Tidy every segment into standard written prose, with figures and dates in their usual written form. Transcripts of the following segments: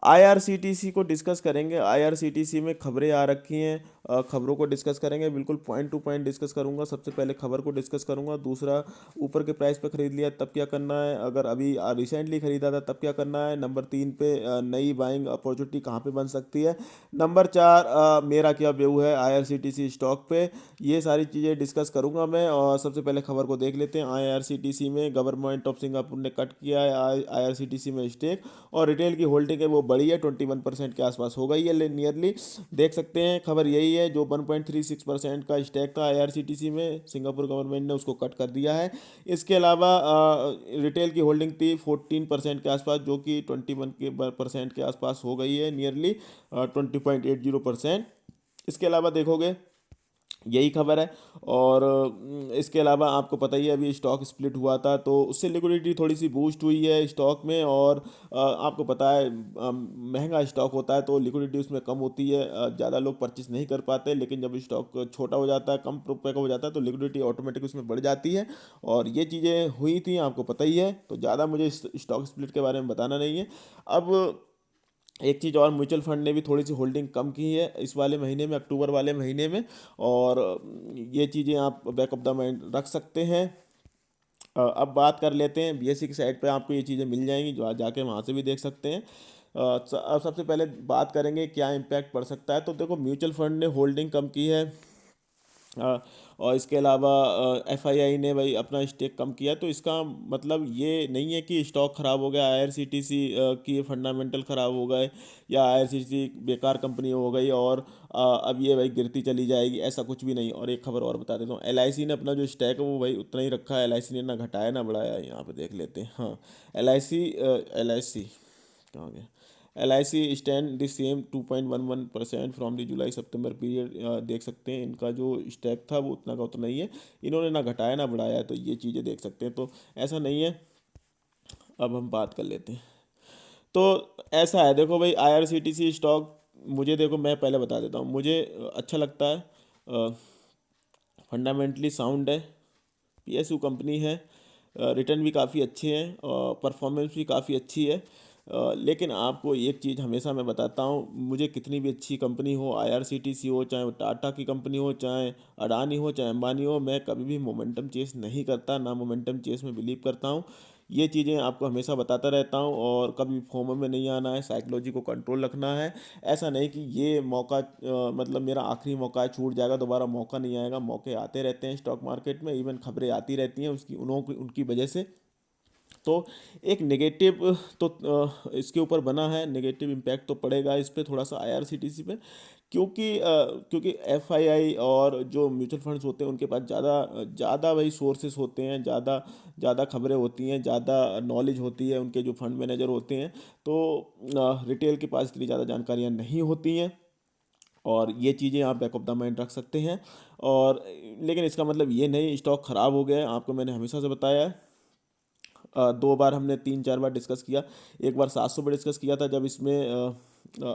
IRCTC को discuss करेंगे। IRCTC में खबरें आ रखी हैं, खबरों को डिस्कस करेंगे, बिल्कुल पॉइंट टू पॉइंट डिस्कस करूंगा। सबसे पहले खबर को डिस्कस करूंगा, दूसरा ऊपर के प्राइस पे खरीद लिया तब क्या करना है, अगर अभी रिसेंटली खरीदा था तब क्या करना है, नंबर 3 पे नई बाइंग अपॉर्चुनिटी कहाँ पे बन सकती है, नंबर 4 मेरा क्या व्यू है आईआरसीटीसी स्टॉक पे, ये सारी चीज़ें डिस्कस करूंगा मैं। और सबसे पहले खबर को देख लेते हैं। आईआरसीटीसी में गवर्नमेंट ऑफ सिंगापुर ने कट किया है आईआरसीटीसी में स्टेक, और रिटेल की होल्डिंग है वो बड़ी है, 21% के आसपास हो गई है नियरली। देख सकते हैं खबर यही है, जो 1.36% का स्टैक था आईआरसीटीसी में, सिंगापुर गवर्नमेंट ने उसको कट कर दिया है। इसके अलावा रिटेल की होल्डिंग थी 14% के आसपास, जो कि 21% के आसपास हो गई है नियरली, 20.80%। इसके अलावा देखोगे यही खबर है। और इसके अलावा आपको पता ही है अभी स्टॉक स्प्लिट हुआ था, तो उससे लिक्विडिटी थोड़ी सी बूस्ट हुई है स्टॉक में। और आपको पता है महंगा स्टॉक होता है तो लिक्विडिटी उसमें कम होती है, ज़्यादा लोग परचेस नहीं कर पाते, लेकिन जब स्टॉक छोटा हो जाता है, कम रुपए का हो जाता है, तो लिक्विडिटी ऑटोमेटिक उसमें बढ़ जाती है। और ये चीज़ें हुई थी, आपको पता ही है, तो ज़्यादा मुझे स्टॉक स्प्लिट के बारे में बताना नहीं है। अब एक चीज़ और, म्यूचुअल फंड ने भी थोड़ी सी होल्डिंग कम की है इस वाले महीने में, अक्टूबर वाले महीने में। और ये चीज़ें आप बैक ऑफ द माइंड रख सकते हैं। अब बात कर लेते हैं बीएससी की साइट पे, आपको ये चीज़ें मिल जाएंगी, जो आज जाके वहाँ से भी देख सकते हैं। अब सबसे पहले बात करेंगे क्या इम्पैक्ट पड़ सकता है। तो देखो म्यूचुअल फंड ने होल्डिंग कम की है, और इसके अलावा एफआईआई ने भाई अपना स्टेक कम किया, तो इसका मतलब ये नहीं है कि स्टॉक ख़राब हो गया, आईआरसीटीसी की फंडामेंटल ख़राब हो गए, या आईआरसीटीसी बेकार कंपनी हो गई और अब ये भाई गिरती चली जाएगी, ऐसा कुछ भी नहीं। और एक खबर और बता देता हूँ, एलआईसी ने अपना जो स्टैक है वो भाई उतना ही रखा है, एलआईसी ने ना घटाया ना बढ़ाया, यहाँ पे देख लेते हैं। हाँ, एलआईसी एलआईसी कहाँ गया, L I C stand the same 2.11% from the July September period. देख सकते हैं इनका जो स्टैक था वो उतना का उतना ही है, इन्होंने ना घटाया ना बढ़ाया है, तो ये चीज़ें देख सकते हैं, तो ऐसा नहीं है। अब हम बात कर लेते हैं। तो ऐसा है, देखो भाई आईआरसीटीसी स्टॉक, मुझे देखो मैं पहले बता देता हूँ, मुझे अच्छा लगता है, फंडामेंटली साउंड है, पीएसयू कंपनी है, रिटर्न भी काफ़ी अच्छे हैं और परफॉर्मेंस भी काफ़ी अच्छी है। लेकिन आपको एक चीज़ हमेशा मैं बताता हूँ, मुझे कितनी भी अच्छी कंपनी हो, आईआरसीटीसी हो, चाहे वो टाटा की कंपनी हो, चाहे अडानी हो, चाहे अंबानी हो, मैं कभी भी मोमेंटम चेस नहीं करता, ना मोमेंटम चेस में बिलीव करता हूँ। ये चीज़ें आपको हमेशा बताता रहता हूँ, और कभी फोमो में नहीं आना है, साइकोलॉजी को कंट्रोल रखना है। ऐसा नहीं कि ये मौका मतलब मेरा आखिरी मौका है, छूट जाएगा, दोबारा मौका नहीं आएगा, मौके आते रहते हैं स्टॉक मार्केट में, इवन खबरें आती रहती हैं उसकी उनकी वजह से। तो एक नेगेटिव तो इसके ऊपर बना है, नेगेटिव इम्पैक्ट तो पड़ेगा इस पे थोड़ा सा आईआरसीटीसी पे, क्योंकि एफआईआई और जो म्यूचुअल फंड्स होते हैं उनके पास ज़्यादा ज़्यादा वही सोर्सेस होते हैं, ज़्यादा ज़्यादा खबरें होती हैं, ज़्यादा नॉलेज होती है, उनके जो फंड मैनेजर होते हैं, तो रिटेल के पास इतनी ज़्यादा जानकारियाँ नहीं होती हैं। और ये चीज़ें आप बैक ऑफ द माइंड रख सकते हैं। और लेकिन इसका मतलब ये नहीं स्टॉक ख़राब हो गया है, आपको मैंने हमेशा से बताया है। दो बार हमने 3-4 बार डिस्कस किया, एक बार 700 पे डिस्कस किया था जब इसमें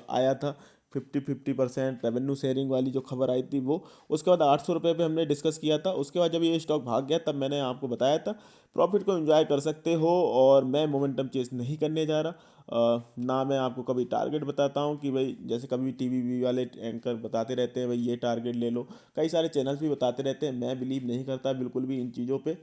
आया था 50-50% रेवेन्यू शेयरिंग वाली जो खबर आई थी वो। उसके बाद 800 रुपये पे हमने डिस्कस किया था, उसके बाद जब ये स्टॉक भाग गया तब मैंने आपको बताया था प्रॉफिट को एंजॉय कर सकते हो, और मैं मोमेंटम चेस नहीं करने जा रहा। ना मैं आपको कभी टारगेट बताता हूँ कि भाई, जैसे कभी टीवी वाले एंकर बताते रहते हैं भाई ये टारगेट ले लो, कई सारे चैनल्स भी बताते रहते हैं, मैं बिलीव नहीं करता बिल्कुल भी इन चीज़ों पे।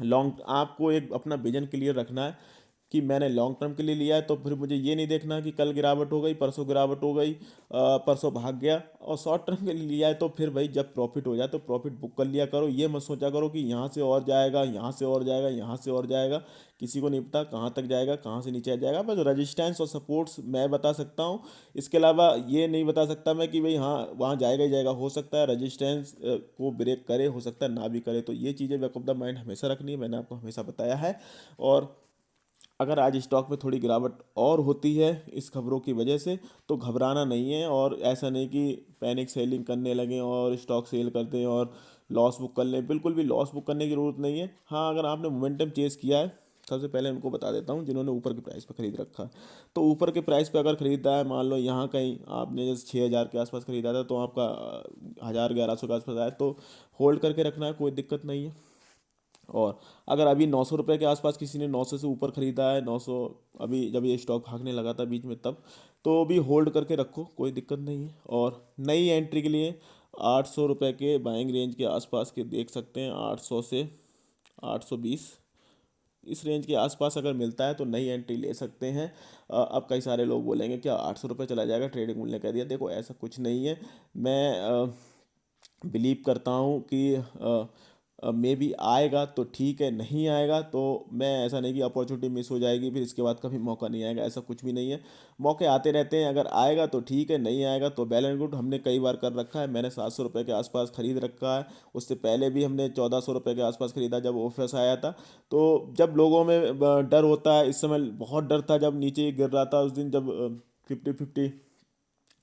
लॉन्ग आपको एक अपना विजन क्लियर रखना है कि मैंने लॉन्ग टर्म के लिए लिया है, तो फिर मुझे ये नहीं देखना कि कल गिरावट हो गई, परसों गिरावट हो गई, परसों भाग गया। और शॉर्ट टर्म के लिए लिया है तो फिर भाई जब प्रॉफिट हो जाए तो प्रॉफिट बुक कर लिया करो, ये मत सोचा करो कि यहाँ से और जाएगा, यहाँ से और जाएगा, यहाँ से और जाएगा, किसी को नहीं पता कहाँ तक जाएगा, कहाँ से नीचे आ जाएगा। बस रजिस्टेंस और सपोर्ट्स मैं बता सकता हूँ, इसके अलावा ये नहीं बता सकता मैं कि भाई हाँ वहाँ जाएगा ही जाएगा, हो सकता है रजिस्टेंस को ब्रेक करे, हो सकता है ना भी करे, तो ये चीज़ें बैक ऑफ द माइंड हमेशा रखनी है, मैंने आपको हमेशा बताया है। और अगर आज स्टॉक में थोड़ी गिरावट और होती है इस खबरों की वजह से, तो घबराना नहीं है, और ऐसा नहीं कि पैनिक सेलिंग करने लगें और स्टॉक सेल कर दें और लॉस बुक कर लें, बिल्कुल भी लॉस बुक करने की ज़रूरत नहीं है। हाँ, अगर आपने मोमेंटम चेस किया है, सबसे पहले उनको बता देता हूँ जिन्होंने ऊपर के प्राइस पे खरीद रखा है, तो ऊपर के प्राइस पे अगर खरीदा है, मान लो यहाँ कहीं आपने जैसे 6,000 के आसपास खरीदा था, तो आपका 1,000 1,100 के आसपास आया, तो होल्ड करके रखना है, कोई दिक्कत नहीं है। और अगर अभी 900 रुपये के आसपास किसी ने 900 से ऊपर ख़रीदा है, 900, अभी जब ये स्टॉक भागने लगा था बीच में तब, तो भी होल्ड करके रखो, कोई दिक्कत नहीं है। और नई एंट्री के लिए 800 रुपये के बाइंग रेंज के आसपास के देख सकते हैं, 800 से 820, इस रेंज के आसपास अगर मिलता है तो नई एंट्री ले सकते हैं। अब कई सारे लोग बोलेंगे क्या 800 रुपये चला जाएगा, ट्रेडिंग मूल्य कह दिया। देखो ऐसा कुछ नहीं है। मैं बिलीव करता हूँ कि मे बी आएगा तो ठीक है, नहीं आएगा तो मैं, ऐसा नहीं कि अपॉर्चुनिटी मिस हो जाएगी फिर इसके बाद कभी मौका नहीं आएगा, ऐसा कुछ भी नहीं है। मौके आते रहते हैं, अगर आएगा तो ठीक है, नहीं आएगा तो वेल एंड गुड। हमने कई बार कर रखा है, मैंने 700 रुपये के आसपास खरीद रखा है। उससे पहले भी हमने 1400 रुपये के आसपास खरीदा जब ऑफर्स आया था। तो जब लोगों में डर होता है, इस समय बहुत डर था जब नीचे गिर रहा था, उस दिन जब 50-50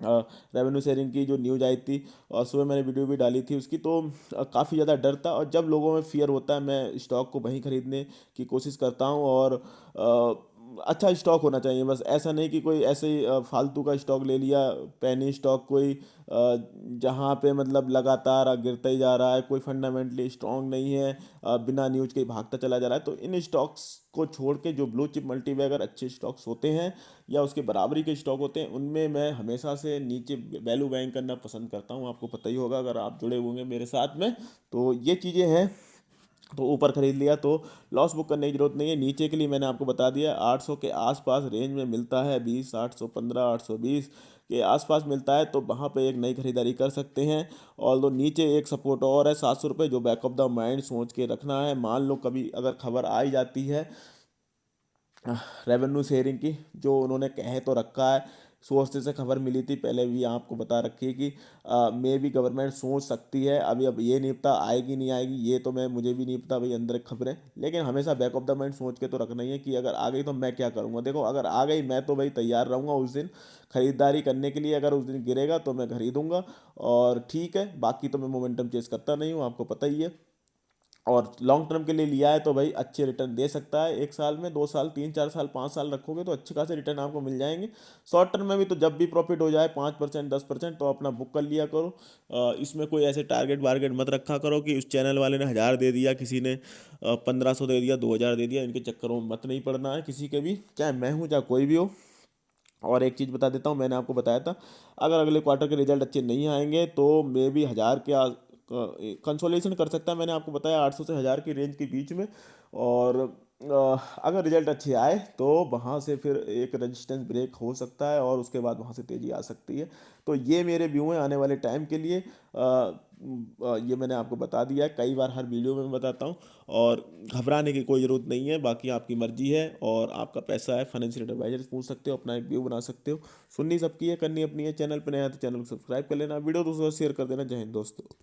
रेवेन्यू शेयरिंग की जो न्यूज आई थी, और सुबह मैंने वीडियो भी डाली थी उसकी, तो काफ़ी ज़्यादा डर था। और जब लोगों में फियर होता है, मैं स्टॉक को वहीं खरीदने की कोशिश करता हूँ। और अच्छा स्टॉक होना चाहिए, बस ऐसा नहीं कि कोई ऐसे ही फालतू का स्टॉक ले लिया, पैनी स्टॉक कोई, जहाँ पे मतलब लगातार गिरता ही जा रहा है, कोई फंडामेंटली स्ट्रांग नहीं है, बिना न्यूज के ही भागता चला जा रहा है। तो इन स्टॉक्स को छोड़ के जो ब्लू चिप मल्टीबैगर अच्छे स्टॉक्स होते हैं या उसके बराबरी के स्टॉक होते हैं, उनमें मैं हमेशा से नीचे वैल्यू बाइंग करना पसंद करता हूँ। आपको पता ही होगा अगर आप जुड़े होंगे मेरे साथ में, तो ये चीज़ें हैं। तो ऊपर खरीद लिया तो लॉस बुक करने की जरूरत नहीं है। नीचे के लिए मैंने आपको बता दिया, 800 के आसपास रेंज में मिलता है, 20, 815, 820 के आसपास मिलता है, तो वहाँ पे एक नई खरीदारी कर सकते हैं। और तो नीचे एक सपोर्ट और है 700 रुपये, जो बैक ऑफ द माइंड सोच के रखना है। मान लो कभी अगर खबर आ ही जाती है रेवेन्यू शेयरिंग की, जो उन्होंने कहे तो रखा है, सोर्सेज से खबर मिली थी पहले भी, आपको बता रखी है कि मे भी गवर्नमेंट सोच सकती है। अभी अब ये नहीं पता आएगी नहीं आएगी, ये तो मैं, मुझे भी नहीं पता भाई, अंदर खबरें। लेकिन हमेशा बैक ऑफ द माइंड सोच के तो रखना ही है कि अगर आ गई तो मैं क्या करूँगा। देखो अगर आ गई, मैं तो भाई तैयार रहूँगा उस दिन खरीदारी करने के लिए। अगर उस दिन गिरेगा तो मैं खरीदूंगा, और ठीक है, बाकी तो मैं मोमेंटम चेस करता नहीं हूँ, आपको पता ही है। और लॉन्ग टर्म के लिए लिया है तो भाई अच्छे रिटर्न दे सकता है, 1 साल में, 2 साल, 3-4 साल, 5 साल रखोगे तो अच्छे खासे रिटर्न आपको मिल जाएंगे। शॉर्ट टर्म में भी तो जब भी प्रॉफिट हो जाए 5%, 10%, तो अपना बुक कर लिया करो। इसमें कोई ऐसे टारगेट वारगेट मत रखा करो कि उस चैनल वाले ने 1000 दे दिया, किसी ने 1500 दे दिया, 2000 दे दिया, इनके चक्करों में मत नहीं पड़ना है किसी के भी, चाहे मैं हूँ चाहे कोई भी हो। और एक चीज़ बता देता हूँ, मैंने आपको बताया था अगर अगले क्वार्टर के रिजल्ट अच्छे नहीं आएंगे तो मे भी 1000 के कंसोलेशन कर सकता है। मैंने आपको बताया 800 से 1000 की रेंज के बीच में। और अगर रिजल्ट अच्छे आए तो वहाँ से फिर एक रेजिस्टेंस ब्रेक हो सकता है, और उसके बाद वहाँ से तेज़ी आ सकती है। तो ये मेरे व्यू हैं आने वाले टाइम के लिए। ये मैंने आपको बता दिया है, कई बार हर वीडियो में मैं बताता हूँ। और घबराने की कोई ज़रूरत नहीं है, बाकी आपकी मर्जी है और आपका पैसा है। फाइनेंशियल एडवाइजर से पूछ सकते हो, अपना एक व्यू बना सकते हो। सुननी सबकी है, करनी अपनी है। चैनल पर नया है तो चैनल को सब्सक्राइब कर लेना, वीडियो दोस्तों शेयर कर देना। जय हिंद दोस्तों।